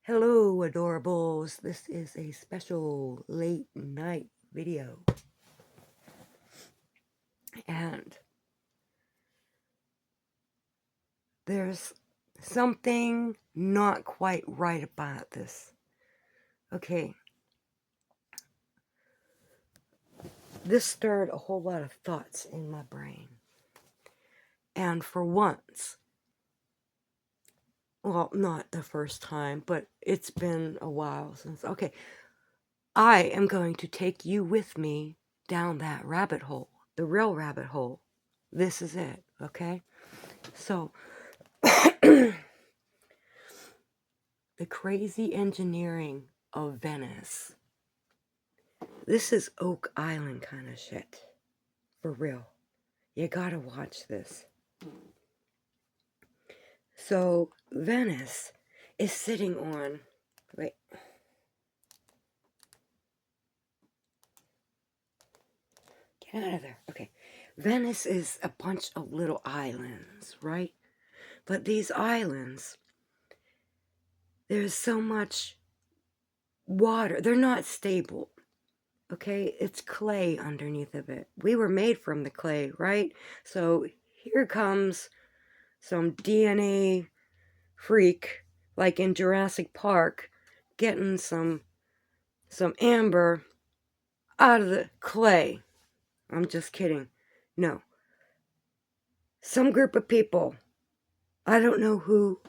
Hello, adorables. This is a special late night video. And there's something not quite right about this. Okay. This stirred a whole lot of thoughts in my brain. And for once, well, not the first time, but it's been a while since. Okay. I am going to take you with me down that rabbit hole, the real rabbit hole. This is it, okay? So, the crazy engineering of Venice. This is Oak Island kind of shit. For real. You gotta watch this. So, Venice is sitting on... Wait. Get out of there. Okay. Venice is a bunch of little islands, right? But these islands, there's so much water. They're not stable. Okay? It's clay underneath of it. We were made from the clay, right? So here comes some DNA freak, like in Jurassic Park, getting some amber out of the clay. I'm just kidding. No. Some group of people, I don't know who,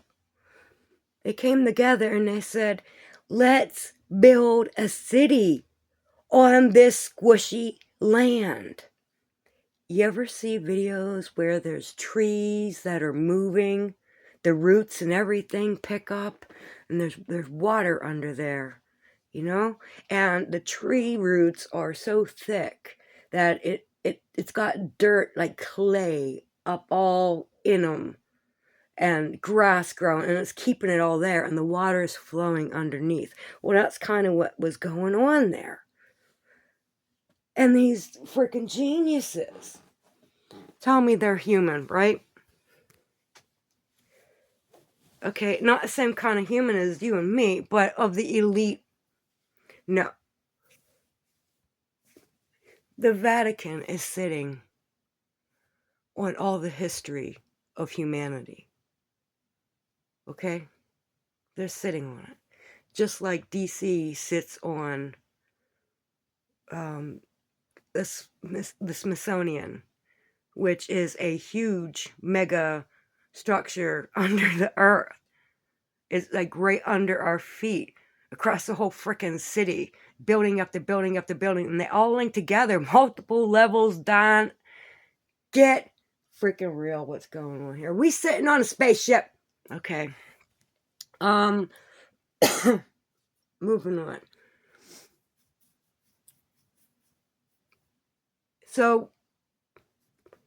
they came together and they said, let's build a city on this squishy land. You ever see videos where there's trees that are moving, the roots and everything pick up, and there's water under there, you know? And the tree roots are so thick that it's got dirt like clay up all in them, and grass growing, and it's keeping it all there, and the water is flowing underneath. Well, that's kind of what was going on there. And these freaking geniuses tell me they're human, right? Okay, not the same kind of human as you and me, but of the elite. No. The Vatican is sitting on all the history of humanity. Okay? They're sitting on it. Just like DC sits on the Smithsonian, which is a huge mega structure under the earth. It's like right under our feet, across the whole frickin' city, building up the building up the building, and they all link together, multiple levels down. Get freaking real what's going on here. We sitting on a spaceship. Okay. Moving on. So,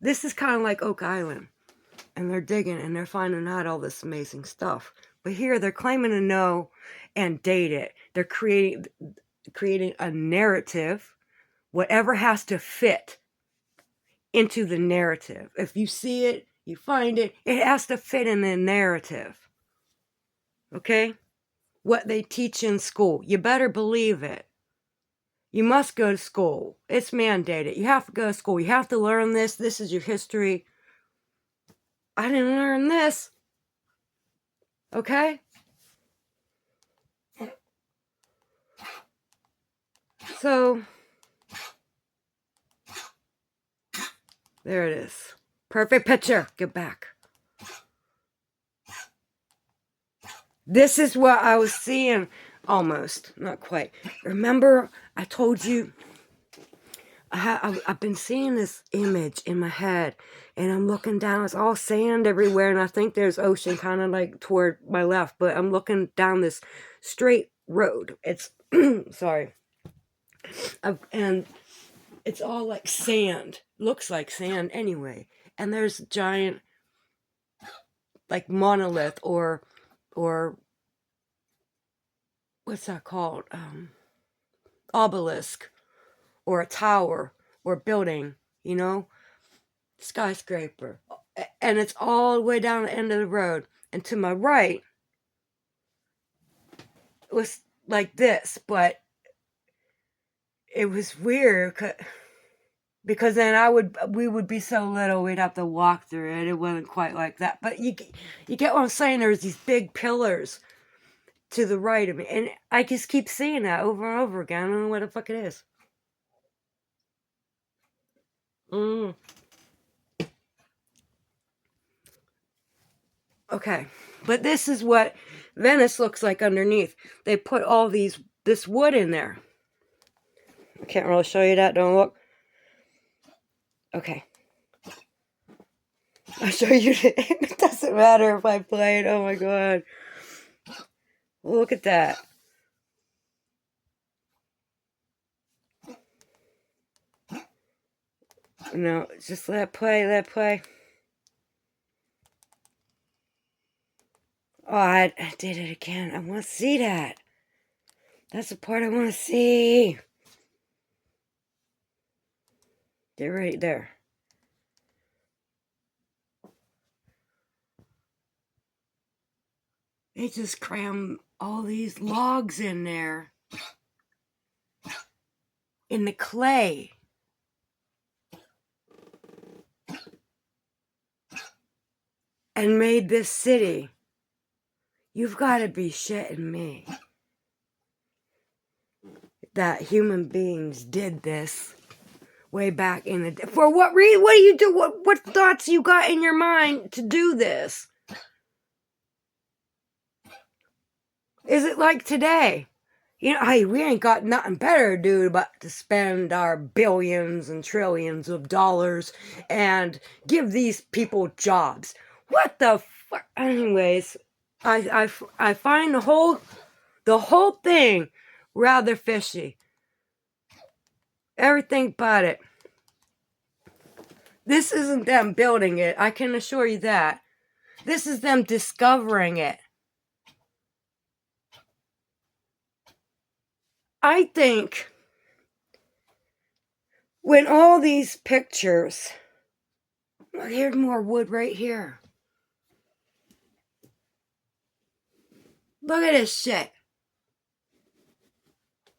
this is kind of like Oak Island. And they're digging and they're finding out all this amazing stuff. But here they're claiming to know and date it. They're creating a narrative, whatever has to fit into the narrative. If you see it, you find it, it has to fit in the narrative. Okay? What they teach in school. You better believe it. You must go to school. It's mandated. You have to go to school. You have to learn this. This is your history. I didn't learn this. Okay? So, there it is. Perfect picture. Get back. This is what I was seeing. Almost. Not quite. Remember, I told you, I've been seeing this image in my head, and I'm looking down. It's all sand everywhere, and I think there's ocean kind of like toward my left, but I'm looking down this straight road. It's, sorry. And it's all like sand. Looks like sand anyway. And there's giant, like, monolith or what's that called? Obelisk or a tower or building, you know? Skyscraper. And it's all the way down the end of the road. And to my right, was like this, but it was weird because then we would be so little we'd have to walk through it. It wasn't quite like that, but you get what I'm saying. There's these big pillars to the right of me, and I just keep seeing that over and over again. I don't know what the fuck it is. Okay, but this is what Venice looks like underneath. They put all this wood in there. I can't really show you that. Don't look. Okay. I'll show you. It doesn't matter if I play it. Oh my god. Look at that. No, just let it play, let it play. Oh, I did it again. I want to see that. That's the part I want to see. They're right there. They just cram all these logs in there. In the clay. And made this city. You've got to be shitting me. That human beings did this way back in the day. For what reason? What do you do? What thoughts you got in your mind to do this? Is it like today? You know, hey, we ain't got nothing better to do but to spend our billions and trillions of dollars and give these people jobs. What the fuck? Anyways, I find the whole thing rather fishy. Everything but it. This isn't them building it, I can assure you that. This is them discovering it. I think when all these pictures... Look, here's more wood right here. Look at this shit.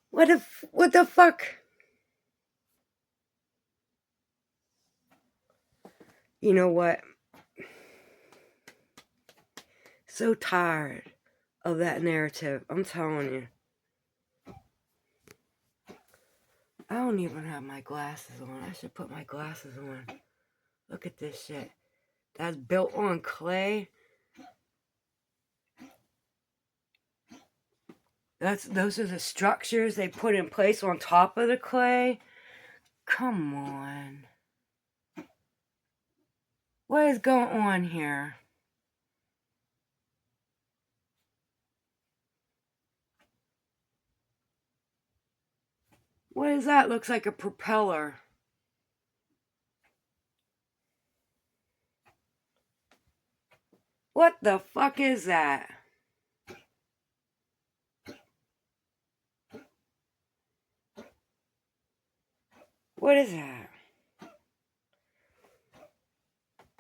What the fuck? You know what? So tired of that narrative. I'm telling you. I don't even have my glasses on. I should put my glasses on. Look at this shit. That's built on clay. Those are the structures they put in place on top of the clay. Come on. What is going on here? What is that? Looks like a propeller. What the fuck is that? What is that?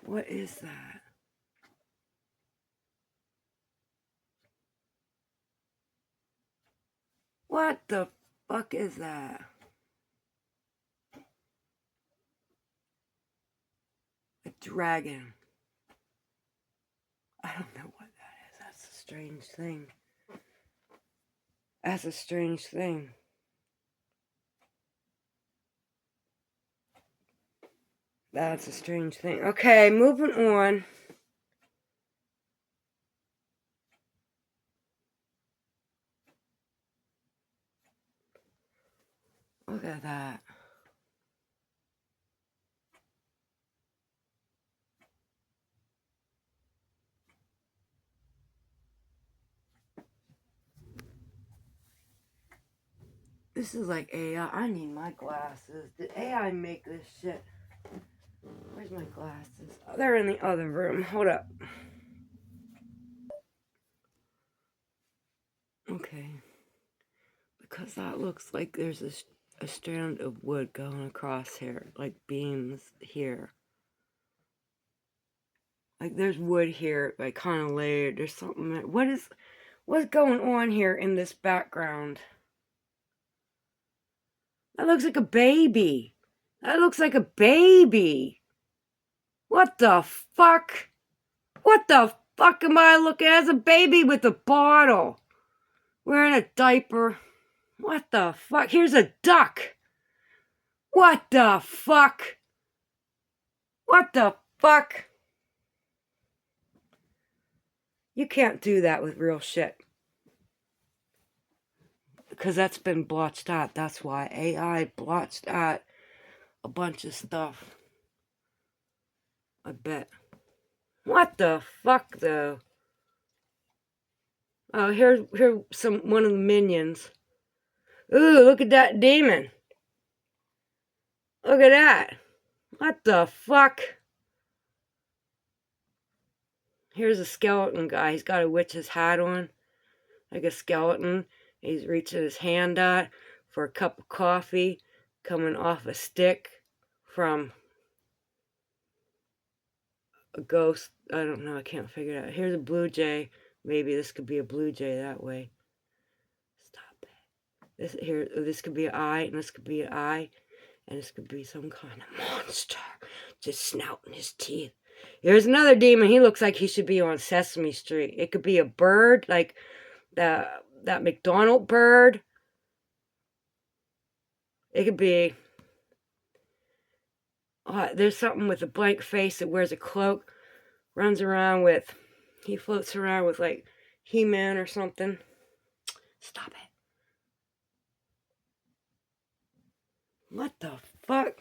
What is that? What the fuck is that? A dragon. I don't know what that is. That's a strange thing. That's a strange thing. That's a strange thing. Okay, moving on. Look at that. This is like AI. I need my glasses. Did AI make this shit? Where's my glasses? Oh, they're in the other room. Hold up. Okay. Because that looks like there's a strand of wood going across here. Like beams here. Like there's wood here, like kind of layered. There's something. What is What's going on here in this background? That looks like a baby. That looks like a baby. What the fuck? What the fuck am I looking at? As a baby with a bottle. Wearing a diaper. What the fuck? Here's a duck. What the fuck? What the fuck? You can't do that with real shit. Because that's been blotched out. That's why AI blotched out a bunch of stuff. I bet. What the fuck, though? Oh, here's one of the minions. Ooh, look at that demon. Look at that. What the fuck? Here's a skeleton guy. He's got a witch's hat on. Like a skeleton. He's reaching his hand out for a cup of coffee coming off a stick from a ghost. I don't know. I can't figure it out. Here's a blue jay. Maybe this could be a blue jay that way. Stop it. This could be an eye, and this could be an eye, and this could be some kind of monster just snouting his teeth. Here's another demon. He looks like he should be on Sesame Street. It could be a bird, like that McDonald bird. It could be... there's something with a blank face that wears a cloak. Runs around with... He floats around with like He-Man or something. Stop it. What the fuck?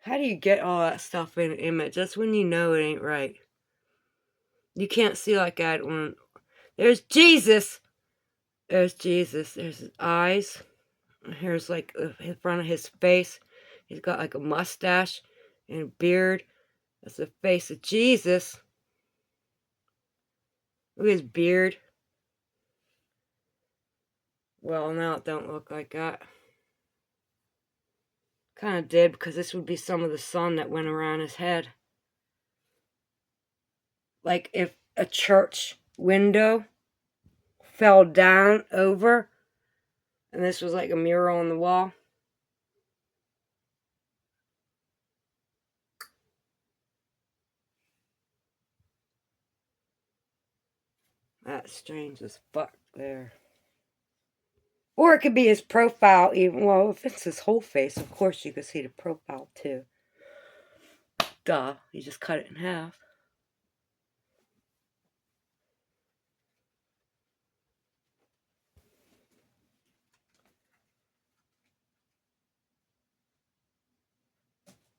How do you get all that stuff in an image? That's when you know it ain't right. You can't see like that on... There's Jesus! There's Jesus. There's his eyes. Here's like in front of his face. He's got like a mustache and a beard. That's the face of Jesus. Look at his beard. Well, now it don't look like that. Kind of did, because this would be some of the sun that went around his head. Like if a church window fell down over, and this was like a mural on the wall. That's strange as fuck there. Or it could be his profile even. Well, if it's his whole face, of course you could see the profile too. Duh, you just cut it in half.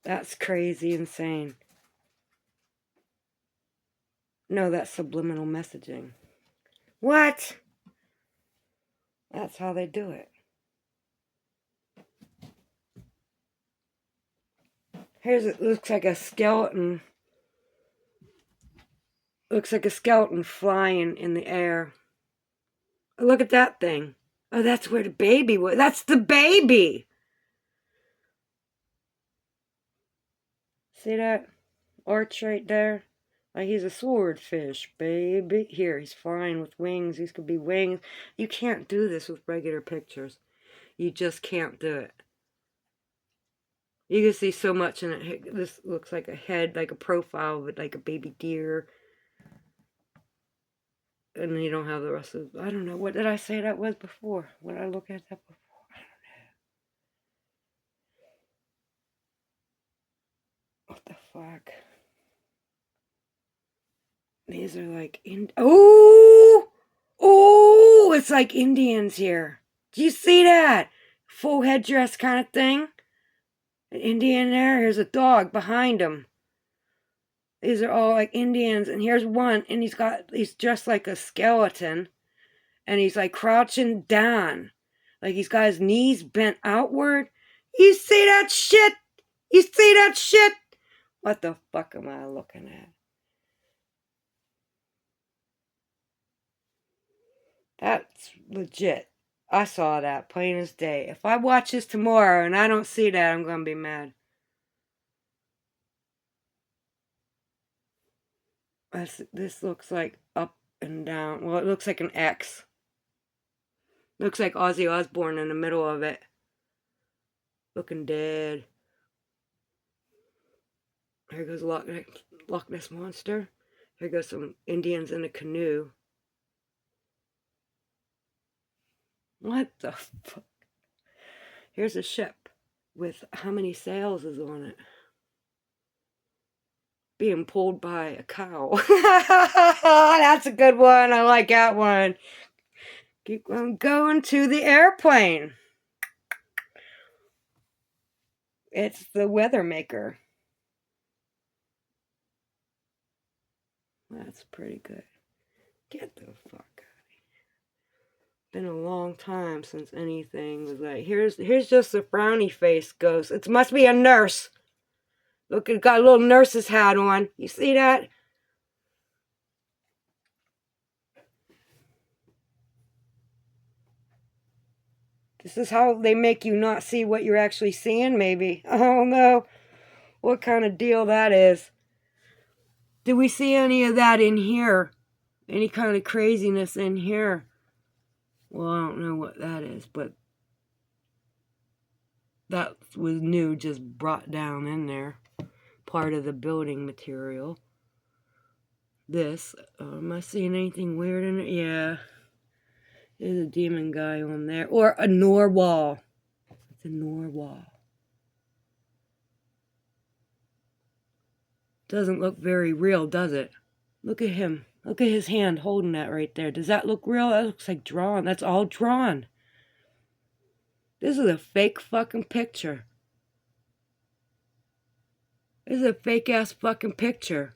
That's crazy insane. No, that's subliminal messaging. What? That's how they do it. Here's it looks like a skeleton. Looks like a skeleton flying in the air. Oh, look at that thing. Oh, that's where the baby was. That's the baby! See that arch right there? Like he's a swordfish, baby. Here, he's flying with wings. These could be wings. You can't do this with regular pictures. You just can't do it. You can see so much in it. This looks like a head, like a profile of it, like a baby deer. And then you don't have the rest of... I don't know. What did I say that was before? What did I look at that before? I don't know. What the fuck? These are like... Oh! Oh! It's like Indians here. Do you see that? Full headdress kind of thing. An Indian there. Here's a dog behind him. These are all like Indians. And here's one. And he's dressed like a skeleton. And he's like crouching down. Like he's got his knees bent outward. You see that shit? You see that shit? What the fuck am I looking at? That's legit. I saw that plain as day. If I watch this tomorrow and I don't see that, I'm going to be mad. This looks like up and down. Well, it looks like an X. Looks like Ozzy Osbourne in the middle of it. Looking dead. Here goes Loch Ness Monster. Here goes some Indians in a canoe. What the fuck? Here's a ship with how many sails is on it? Being pulled by a cow. That's a good one. I like that one. Keep on going to the airplane. It's the weather maker. That's pretty good. Get the fuck out. Been a long time since anything was like, here's just a frowny face ghost. It must be a nurse. Look, it got a little nurse's hat on. You see that? This is how they make you not see what you're actually seeing, maybe. I don't know what kind of deal that is. Did we see any of that in here? Any kind of craziness in here? Well, I don't know what that is, but that was new, just brought down in there. Part of the building material. This, am I seeing anything weird in it? Yeah. There's a demon guy on there. Or a narwhal. It's a narwhal. Doesn't look very real, does it? Look at him. Look at his hand holding that right there. Does that look real? That looks like drawn. That's all drawn. This is a fake fucking picture. This is a fake ass fucking picture.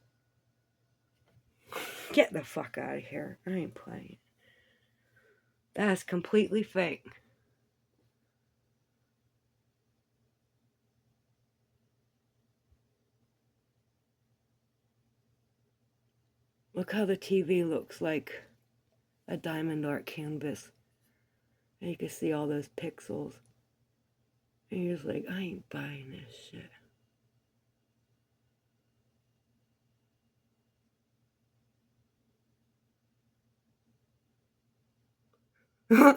Get the fuck out of here. I ain't playing. That is completely fake. Look how the TV looks like a diamond art canvas. And you can see all those pixels. And you're just like, I ain't buying this shit.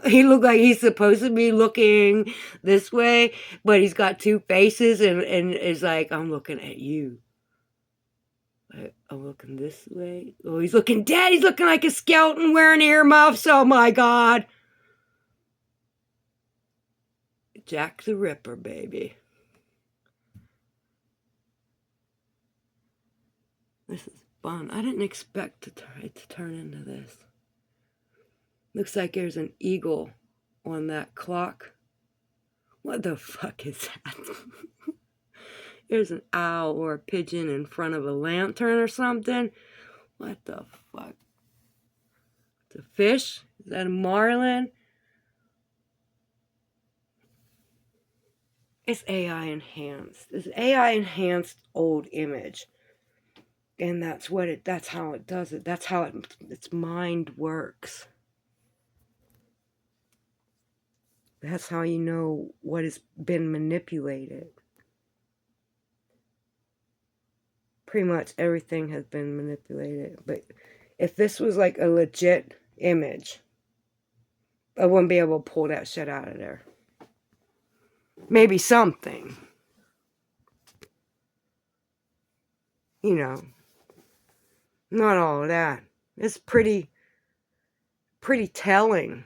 He looked like he's supposed to be looking this way, but he's got two faces and is like, I'm looking at you. I'm looking this way. Oh, he's looking dead. He's looking like a skeleton wearing earmuffs. Oh my God. Jack the Ripper, baby. This is fun. I didn't expect it to turn into this. Looks like there's an eagle on that clock. What the fuck is that? There's an owl or a pigeon in front of a lantern or something. What the fuck? It's a fish? Is that a marlin? It's AI enhanced. It's AI enhanced old image. And that's how it does it. That's how its mind works. That's how you know what has been manipulated. Pretty much everything has been manipulated. But if this was like a legit image, I wouldn't be able to pull that shit out of there. Maybe something. You know. Not all of that. It's pretty telling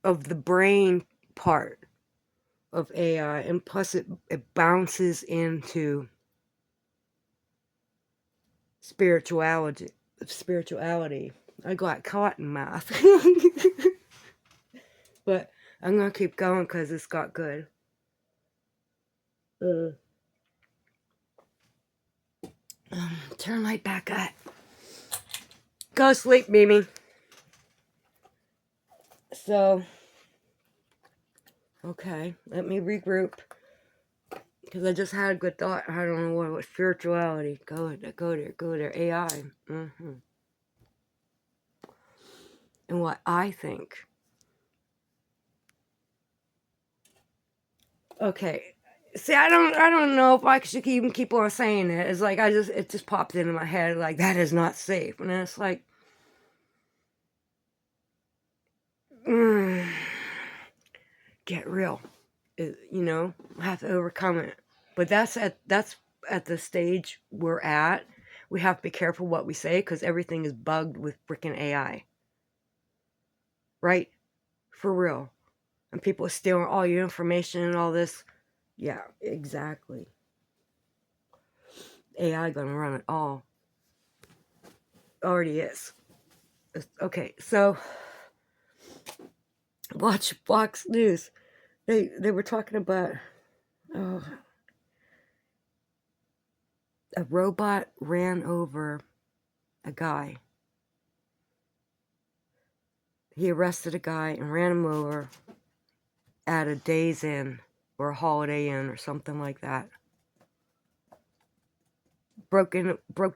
of the brain part of AI, and plus it bounces into spirituality. I got caught in math. But I'm gonna keep going because it's got good. Turn light back up. Go sleep, Mimi. So, okay, let me regroup. Because I just had a good thought. I don't know what spirituality. Go there. AI. And what I think. Okay, See, I don't know if I should even keep on saying it. It's like it just popped into my head like that is not safe, and it's like, mm, get real. Have to overcome it. But that's at the stage we're at. We have to be careful what we say because everything is bugged with freaking AI, right? For real, and people are stealing all your information and all this. Yeah, exactly. AI gonna run it all. Already is. Okay, so watch Fox News. They were talking about oh, a robot ran over a guy. He arrested a guy and ran him over at a Days Inn or a Holiday Inn or something like that. Broke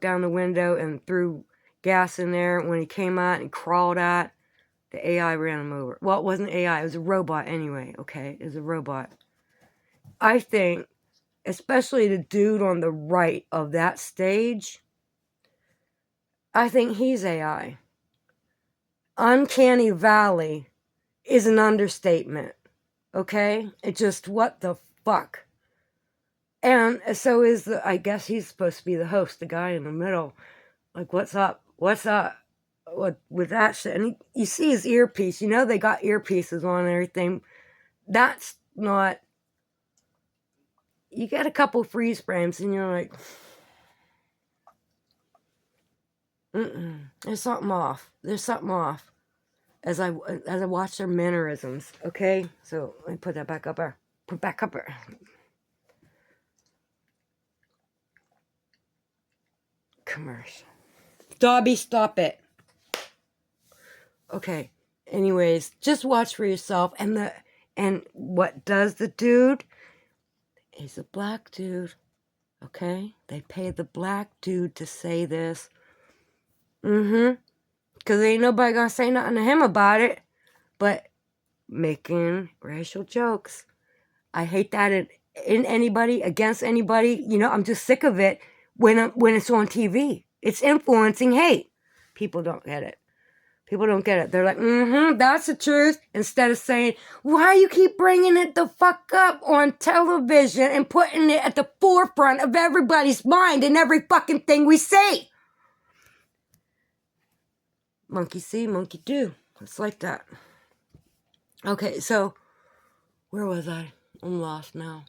down the window and threw gas in there. When he came out and crawled out, the AI ran him over. Well, it wasn't AI, it was a robot anyway, okay? It was a robot. I think, especially the dude on the right of that stage, I think he's AI. Uncanny Valley is an understatement, okay? It just, what the fuck? And so is I guess he's supposed to be the host, the guy in the middle. Like, what's up? What's up? What with that shit? And you see his earpiece. You know they got earpieces on and everything. That's not. You get a couple freeze frames and you're like, there's something off. There's something off. As I watch their mannerisms. Okay, so let me put that back up there. Put back up there. Commercial. Dobby, stop it. Okay. Anyways, just watch for yourself. And what does the dude? He's a black dude. Okay? They pay the black dude to say this. Because ain't nobody gonna say nothing to him about it. But making racial jokes. I hate that in anybody, against anybody. I'm just sick of it when it's on TV. It's influencing hate. People don't get it. People don't get it. They're like, that's the truth. Instead of saying, why you keep bringing it the fuck up on television and putting it at the forefront of everybody's mind in every fucking thing we say? Monkey see, monkey do. It's like that. Okay, so where was I? I'm lost now.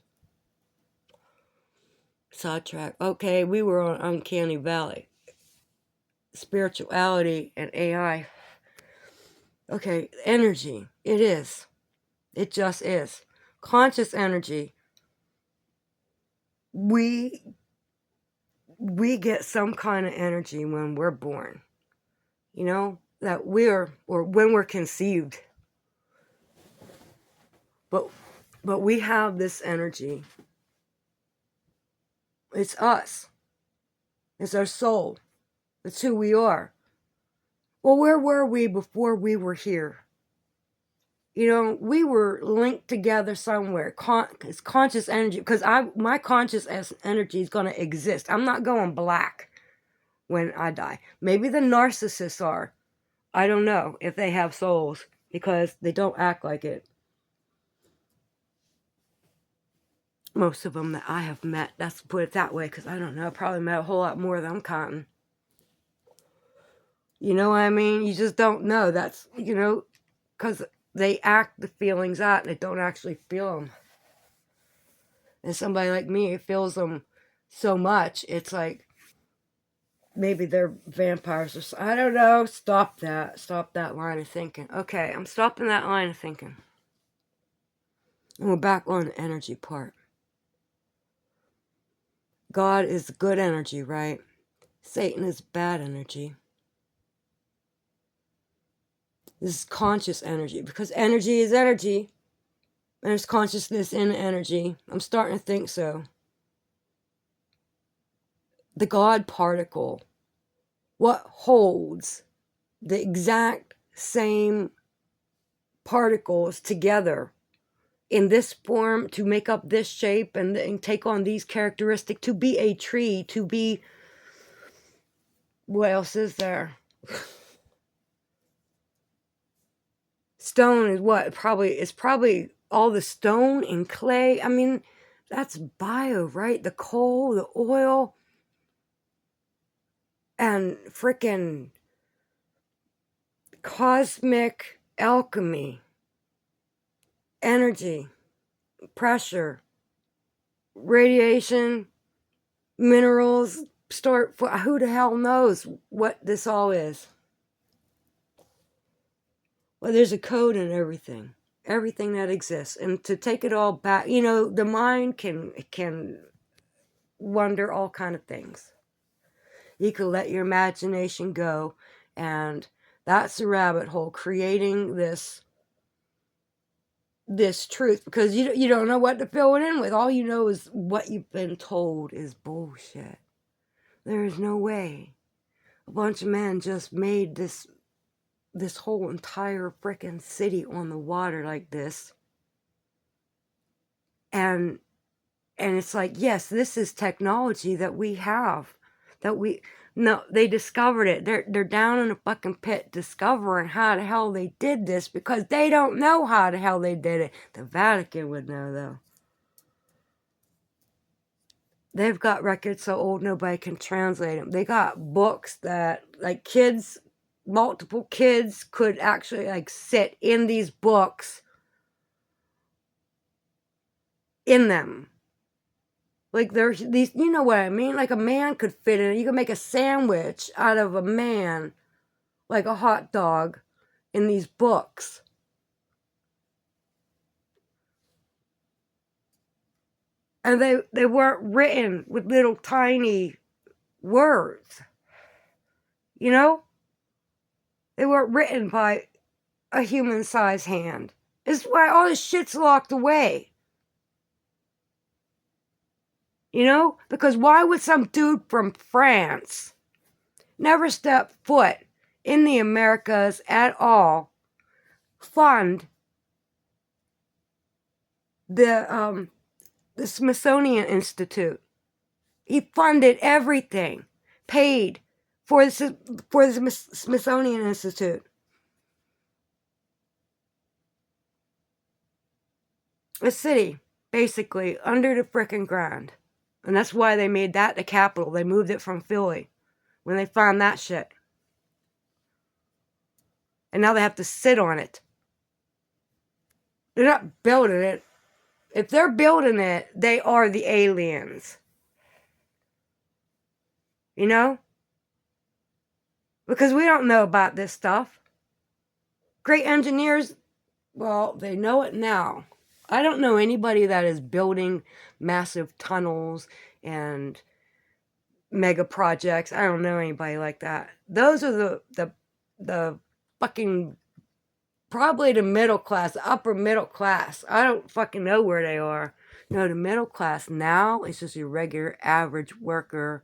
Sidetrack. Okay, we were on Uncanny Valley. Spirituality and AI. Okay, energy. It is. It just is. Conscious energy. We get some kind of energy when we're born. That or when we're conceived. But we have this energy. It's us. It's our soul. It's who we are. Well, where were we before we were here? We were linked together somewhere. It's conscious energy, because my conscious energy is going to exist. I'm not going black when I die. Maybe the narcissists are. I don't know if they have souls, because they don't act like it. Most of them that I have met, let's put it that way, because I don't know, I probably met a whole lot more than I'm counting. You know what I mean? You just don't know. That's, because they act the feelings out and they don't actually feel them. And somebody like me feels them so much, it's like maybe they're vampires or something. I don't know. Stop that line of thinking. Okay, I'm stopping that line of thinking. And we're back on the energy part. God is good energy, right? Satan is bad energy. This is conscious energy, because energy is energy. And there's consciousness in energy. I'm starting to think so. The God particle, what holds the exact same particles together in this form, to make up this shape and take on these characteristics, to be a tree, to be, what else is there? Stone is what? It's probably all the stone and clay. I mean, that's bio, right? The coal, the oil, and frickin' cosmic alchemy, energy, pressure, radiation, minerals, who the hell knows what this all is? Well, there's a code in everything that exists, and to take it all back, the mind can wonder all kind of things. You can let your imagination go, and that's the rabbit hole, creating this truth, because you don't know what to fill it in with. All you know is what you've been told is bullshit. There is no way a bunch of men just made this whole entire frickin' city on the water like this. And it's like, yes, this is technology that we have, no, they discovered it. They're down in a fucking pit discovering how the hell they did this, because they don't know how the hell they did it. The Vatican would know, though. They've got records so old nobody can translate them. They got books that, like, multiple kids could actually, like, sit in these books in them. Like, there's these, you know what I mean? Like, a man could fit in it. You could make a sandwich out of a man, like a hot dog, in these books. And they weren't written with little tiny words. You know? They weren't written by a human-sized hand. It's why all this shit's locked away. You know? Because why would some dude from France never step foot in the Americas at all fund the Smithsonian Institute? He funded everything, paid for the Smithsonian Institute. A city, basically, under the frickin' ground. And that's why they made that the capital. They moved it from Philly when they found that shit. And now they have to sit on it. They're not building it. If they're building it, they are the aliens. You know? Because we don't know about this stuff. Great engineers, well, they know it now. I don't know anybody that is building massive tunnels and mega projects. I don't know anybody like that. Those are the fucking, probably the middle class, the upper middle class. I don't fucking know where they are. No, the middle class now is just your regular average worker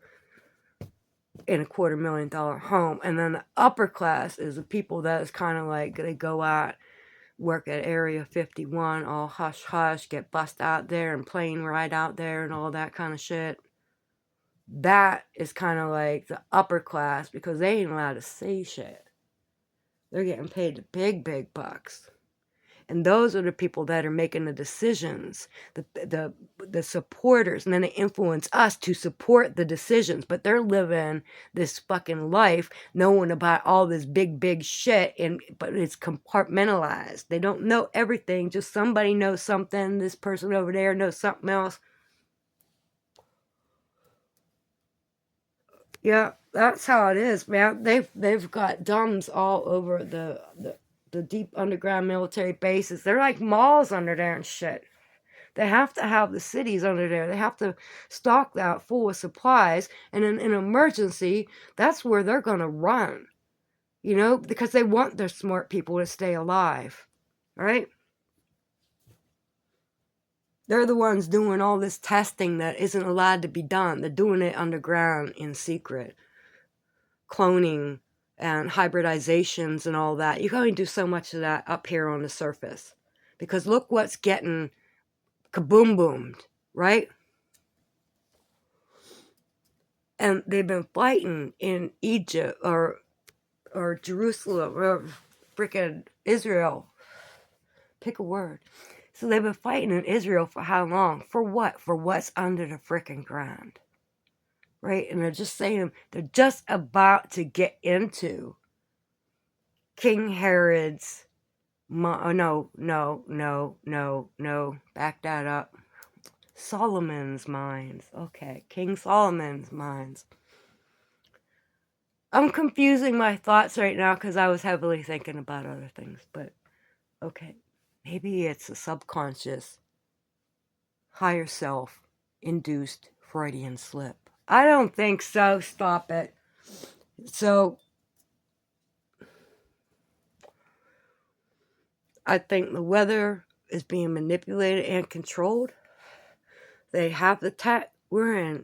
in a $250,000 home. And then the upper class is the people that is kind of like, they go out, work at Area 51, all hush hush, get bussed out there and plane ride out there and all that kind of shit. That is kind of like the upper class, because they ain't allowed to say shit. They're getting paid the big bucks. And those are the people that are making the decisions, the supporters, and then they influence us to support the decisions. But they're living this fucking life knowing about all this big shit, but it's compartmentalized. They don't know everything. Just somebody knows something. This person over there knows something else. Yeah, that's how it is, man. They've got dumbs all over the deep underground military bases. They're like malls under there and shit. They have to have the cities under there. They have to stock that full of supplies. And in an emergency, that's where they're going to run. You know, because they want their smart people to stay alive. Right? They're the ones doing all this testing that isn't allowed to be done. They're doing it underground in secret. Cloning and hybridizations and all that. You can only do so much of that up here on the surface, Because look what's getting kaboom boomed, right? And they've been fighting in Egypt or Jerusalem or freaking Israel. Pick a word. So they've been fighting in Israel for how long? For what? For what's under the freaking ground. Right? And they're just saying, they're just about to get into King Herod's, no, back that up. Solomon's mines. Okay, King Solomon's mines. I'm confusing my thoughts right now because I was heavily thinking about other things, but okay. Maybe it's a subconscious, higher self induced Freudian slip. I don't think so. Stop it. So, I think the weather is being manipulated and controlled. They have the tech. We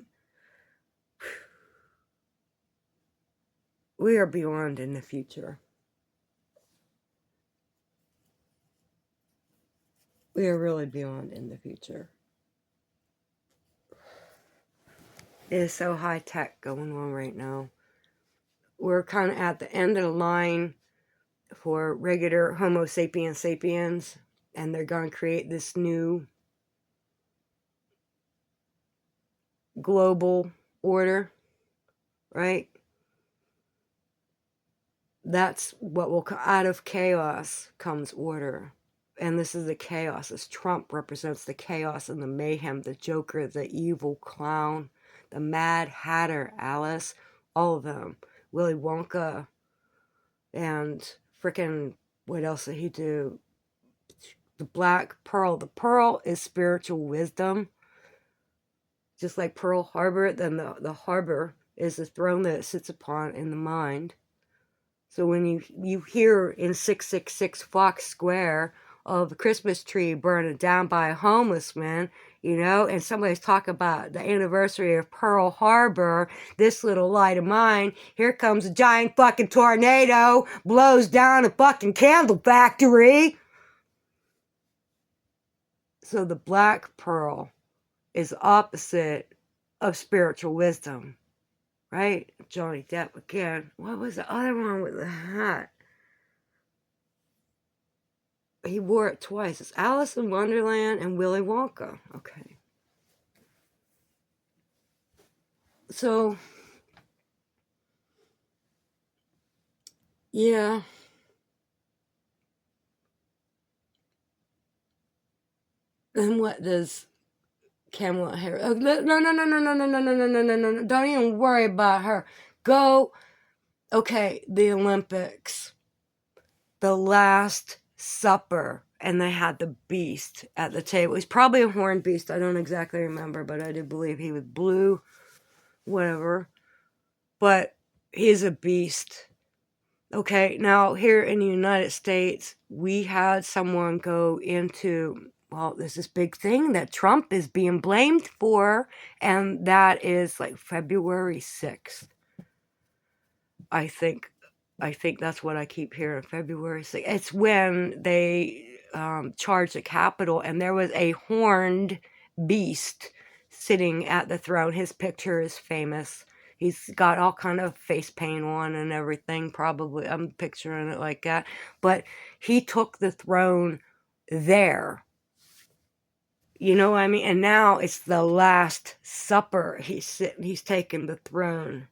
are beyond in the future. We are really beyond in the future. It is so high tech going on right now. We're kind of at the end of the line for regular Homo sapiens sapiens, and they're going to create this new global order, right? That's what will come out of chaos comes order. And this is the chaos. As Trump represents the chaos and the mayhem, the Joker, the evil clown, the Mad Hatter, Alice, all of them. Willy Wonka, and frickin' what else did he do? The Black Pearl. The pearl is spiritual wisdom. Just like Pearl Harbor, then the harbor is the throne that it sits upon in the mind. So when you hear in 666 Fox Square of the Christmas tree burning down by a homeless man, and somebody's talking about the anniversary of Pearl Harbor, this little light of mine, here comes a giant fucking tornado, blows down a fucking candle factory. So the Black Pearl is opposite of spiritual wisdom. Right? Johnny Depp again. What was the other one with the hat? He wore it twice. It's Alice in Wonderland and Willy Wonka. Okay. So, yeah. And what does Kamala Harris? Oh, no. Don't even worry about her. Go. Okay, the Olympics. The Last Supper. And they had the beast at the table. He's probably a horned beast. I don't exactly remember, but I do believe he was blue. Whatever. But he's a beast. Okay, now here in the United States, we had someone go into, well, there's this big thing that Trump is being blamed for, and that is like February 6th. I think that's what I keep hearing, February 6th. It's when they charged the Capitol, and there was a horned beast sitting at the throne. His picture is famous. He's got all kind of face paint on and everything, probably. I'm picturing it like that. But he took the throne there. You know what I mean? And now it's the Last Supper. He's taking the throne.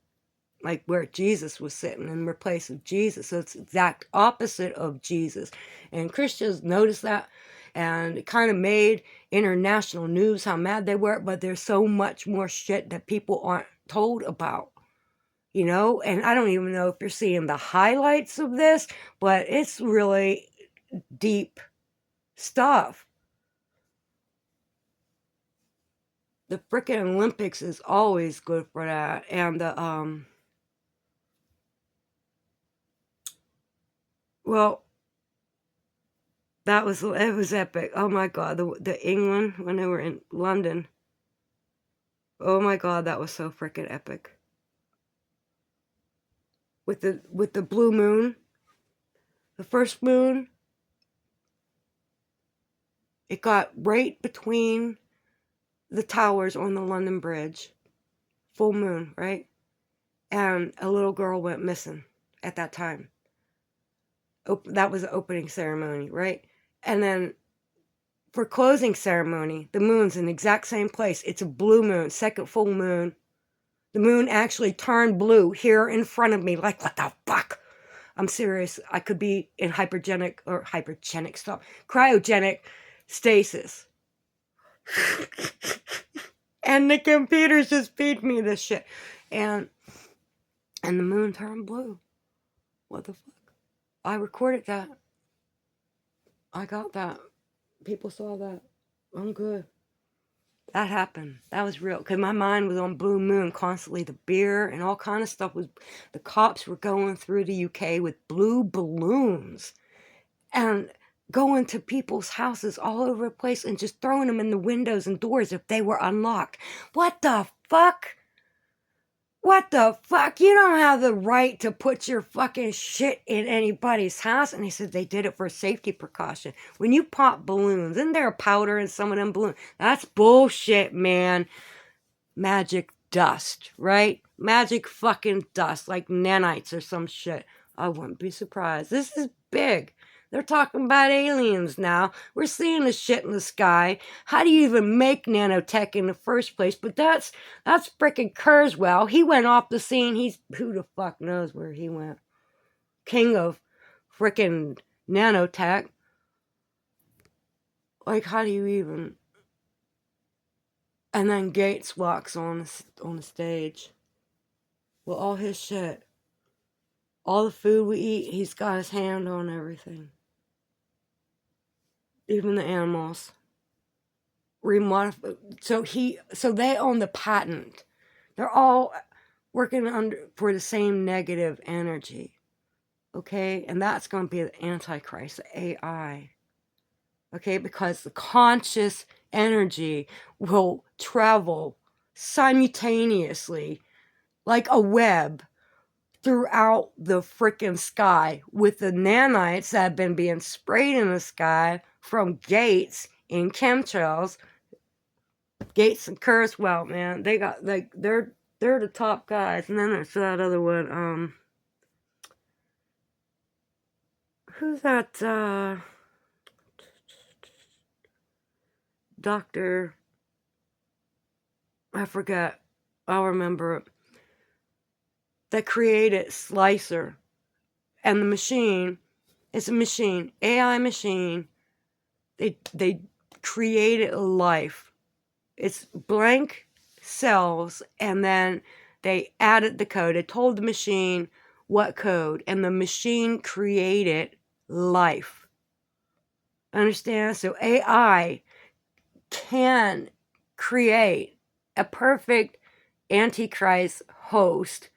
Like where Jesus was sitting in place of Jesus. So it's exact opposite of Jesus. And Christians noticed that, and it kind of made international news how mad they were, but there's so much more shit that people aren't told about. And I don't even know if you're seeing the highlights of this, but it's really deep stuff. The frickin' Olympics is always good for that. And well, it was epic. Oh my God, the England when they were in London. Oh my God, that was so freaking epic. With the blue moon, the first moon. It got right between the towers on the London Bridge. Full moon, right? And a little girl went missing at that time. That was the opening ceremony, right? And then for closing ceremony, the moon's in the exact same place. It's a blue moon, second full moon. The moon actually turned blue here in front of me. Like, what the fuck? I'm serious. I could be in cryogenic stasis. And the computers just feed me this shit. And the moon turned blue. What the fuck? I recorded that. I got that. People saw that. I'm good. That happened. That was real. Because my mind was on Blue Moon constantly. The beer and all kind of stuff was... The cops were going through the UK with blue balloons. And going to people's houses all over the place and just throwing them in the windows and doors if they were unlocked. What the fuck? What the fuck? You don't have the right to put your fucking shit in anybody's house. And he said they did it for safety precaution. When you pop balloons, isn't there powder in some of them balloons? That's bullshit, man. Magic dust, right? Magic fucking dust, like nanites or some shit. I wouldn't be surprised. This is big. They're talking about aliens now. We're seeing the shit in the sky. How do you even make nanotech in the first place? But that's frickin' Kurzweil. He went off the scene. Who the fuck knows where he went? King of frickin' nanotech. Like, how do you even... And then Gates walks on the stage with all his shit. All the food we eat, he's got his hand on everything. Even the animals. So they own the patent. They're all working for the same negative energy. Okay? And that's going to be the Antichrist, the AI. Okay? Because the conscious energy will travel simultaneously like a web throughout the freaking sky with the nanites that have been being sprayed in the sky from Gates in chemtrails. Gates and Kurzweil, man, they got they're the top guys. And then there's that other one. Who's that? Doctor. I forget. I'll remember it. That created Slicer, and the machine. It's a machine, AI machine. They created a life. It's blank cells, and then they added the code. They told the machine what code, and the machine created life. Understand? So AI can create a perfect Antichrist host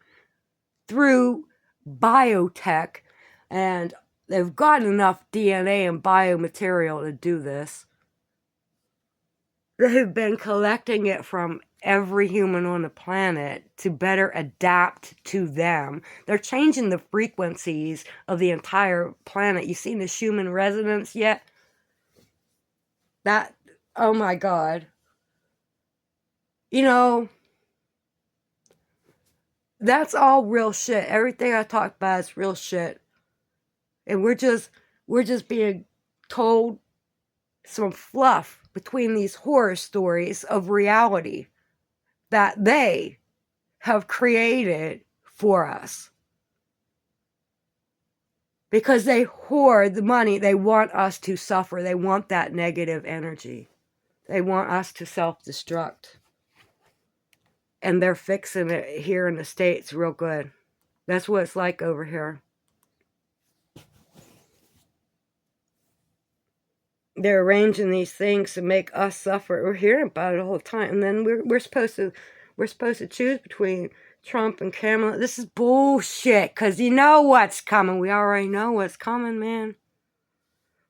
through biotech, and they've got enough DNA and biomaterial to do this. They've been collecting it from every human on the planet to better adapt to them. They're changing the frequencies of the entire planet. You seen the Schumann resonance yet? That, oh my God. You know, that's all real shit. Everything I talk about is real shit. And we're just being told some fluff between these horror stories of reality that they have created for us. Because they hoard the money. They want us to suffer. They want that negative energy. They want us to self-destruct. And they're fixing it here in the States real good. That's what it's like over here. They're arranging these things to make us suffer. We're hearing about it all the time. And then we're supposed to choose between Trump and Kamala. This is bullshit, because you know what's coming. We already know what's coming, man.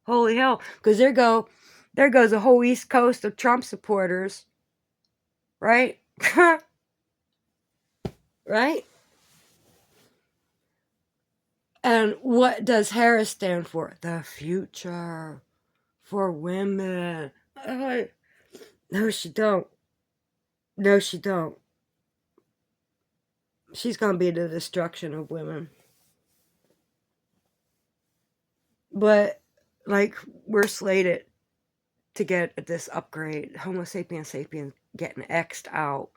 Holy hell. Because there goes a whole East Coast of Trump supporters. Right? Right? And what does Harris stand for? The future. for women. No, she don't. No, she don't. She's gonna be the destruction of women. But, like, we're slated to get this upgrade. Homo sapiens sapiens getting X'd out.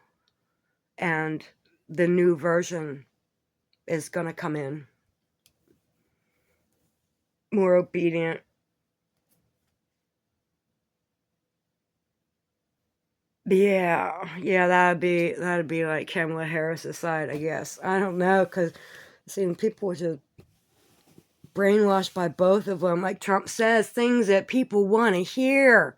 And the new version is gonna come in. More obedient. Yeah, that'd be like Kamala Harris's side, I guess. I don't know, because seeing people were just brainwashed by both of them. Like Trump says things that people want to hear.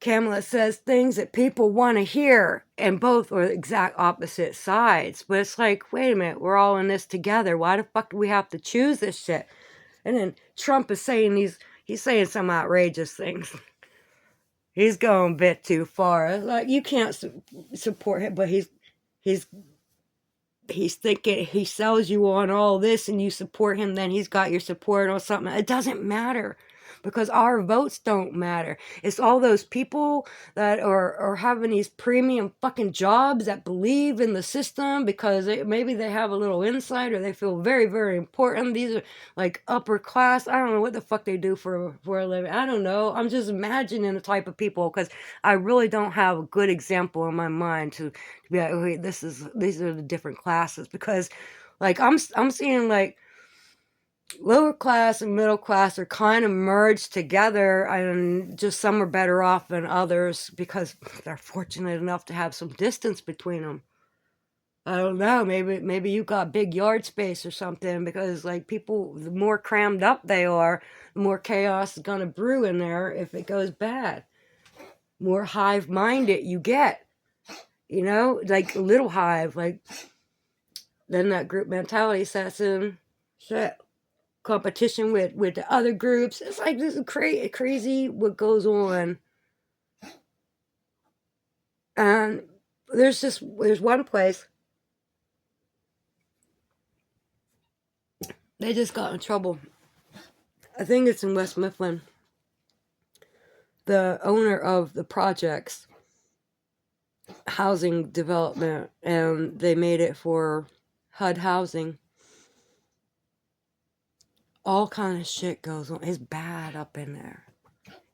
Kamala says things that people want to hear, and both are exact opposite sides. But it's like, wait a minute, we're all in this together. Why the fuck do we have to choose this shit? And then Trump is saying he's saying some outrageous things. He's going a bit too far. Like, you can't support him, but he's thinking he sells you on all this and you support him, then he's got your support or something. It doesn't matter, because our votes don't matter. It's all those people that are having these premium fucking jobs that believe in the system because maybe they have a little insight or they feel very, very important. These are like upper class. I don't know what the fuck they do for a living. I don't know. I'm just imagining the type of people, because I really don't have a good example in my mind to be like, okay, these are the different classes. Because like I'm seeing like lower class and middle class are kind of merged together, and just some are better off than others because they're fortunate enough to have some distance between them. I don't know, maybe you got big yard space or something, because like people, the more crammed up they are, the more chaos is gonna brew in there if it goes bad. More hive minded you get, you know, like a little hive, like then that group mentality sets in. Shit. Competition with the other groups. It's like this is crazy what goes on. And there's one place they just got in trouble. I think it's in West Mifflin. The owner of the project's housing development, and they made it for HUD housing. All kind of shit goes on. It's bad up in there.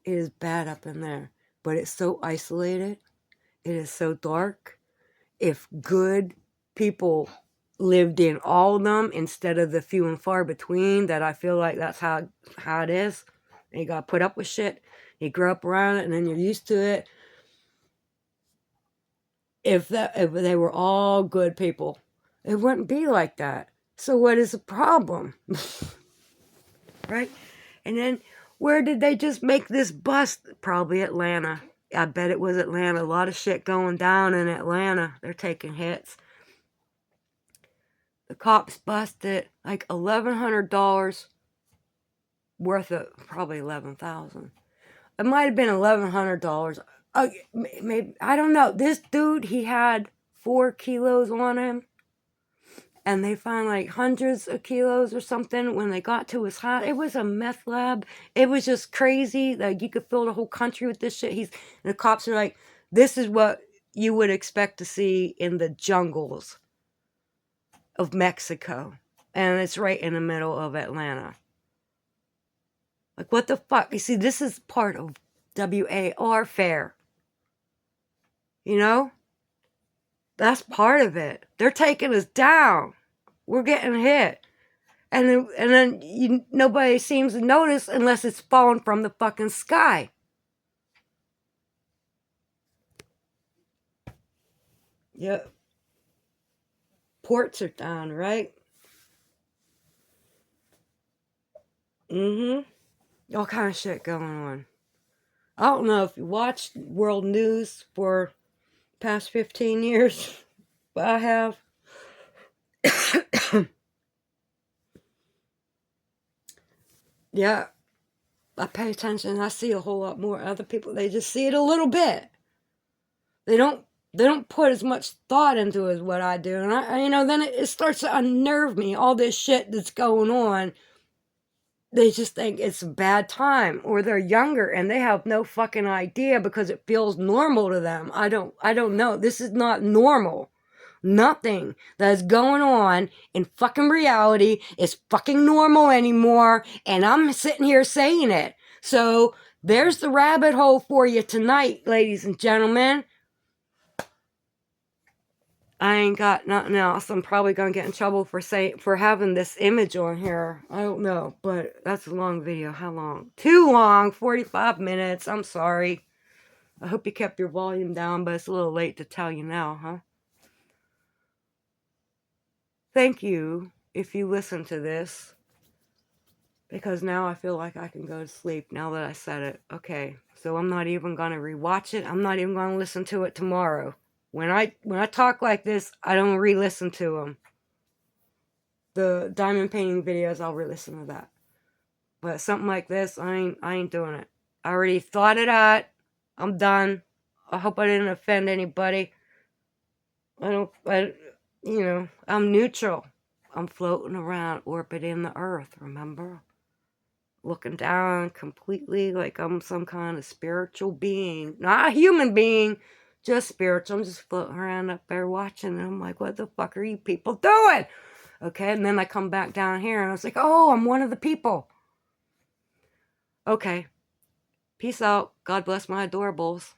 It is bad up in there. But it's so isolated. It is so dark. If good people lived in all of them instead of the few and far between, that I feel like that's how it is. And you gotta put up with shit. You grow up around it and then you're used to it. If they were all good people, it wouldn't be like that. So what is the problem? Right? And then where did they just make this bust? Probably Atlanta. I bet it was Atlanta. A lot of shit going down in Atlanta. They're taking hits. The cops busted like $1,100 worth of, probably $11,000. It might have been $1,100. Maybe, I don't know. This dude, he had 4 kilos on him, and they found like hundreds of kilos or something when they got to his house. It was a meth lab. It was just crazy. Like, you could fill the whole country with this shit. And the cops are like, this is what you would expect to see in the jungles of Mexico. And it's right in the middle of Atlanta. Like, what the fuck? You see, this is part of WAR fair. You know? That's part of it. They're taking us down. We're getting hit. And then nobody seems to notice unless it's falling from the fucking sky. Yep. Ports are down, right? Mm-hmm. All kind of shit going on. I don't know if you watched world news for past 15 years, but I have. Yeah, I pay attention. I see a whole lot more. Other people, they just see it a little bit. They don't put as much thought into it as what I do. And then it starts to unnerve me, all this shit that's going on. they just think it's a bad time, or they're younger and they have no fucking idea because it feels normal to them. I don't know. This is not normal. Nothing that's going on in fucking reality is fucking normal anymore, and I'm sitting here saying it. So there's the rabbit hole for you tonight, ladies and gentlemen. I ain't got nothing else. I'm probably gonna get in trouble for having this image on here. I don't know, but that's a long video. How long? Too long. 45 minutes. I'm sorry. I hope you kept your volume down, but it's a little late to tell you now, huh? Thank you if you listen to this, because now I feel like I can go to sleep now that I said it. Okay, so I'm not even gonna rewatch it. I'm not even gonna listen to it tomorrow. When I talk like this, I don't re-listen to them. The diamond painting videos, I'll re-listen to that. But something like this, I ain't doing it. I already thought it out. I'm done. I hope I didn't offend anybody. I'm neutral. I'm floating around, orbiting the earth, remember? Looking down completely like I'm some kind of spiritual being. Not a human being, just spiritual. I'm just floating around up there watching, and I'm like, what the fuck are you people doing? Okay, and then I come back down here, and I was like, oh, I'm one of the people. Okay. Peace out. God bless my adorables.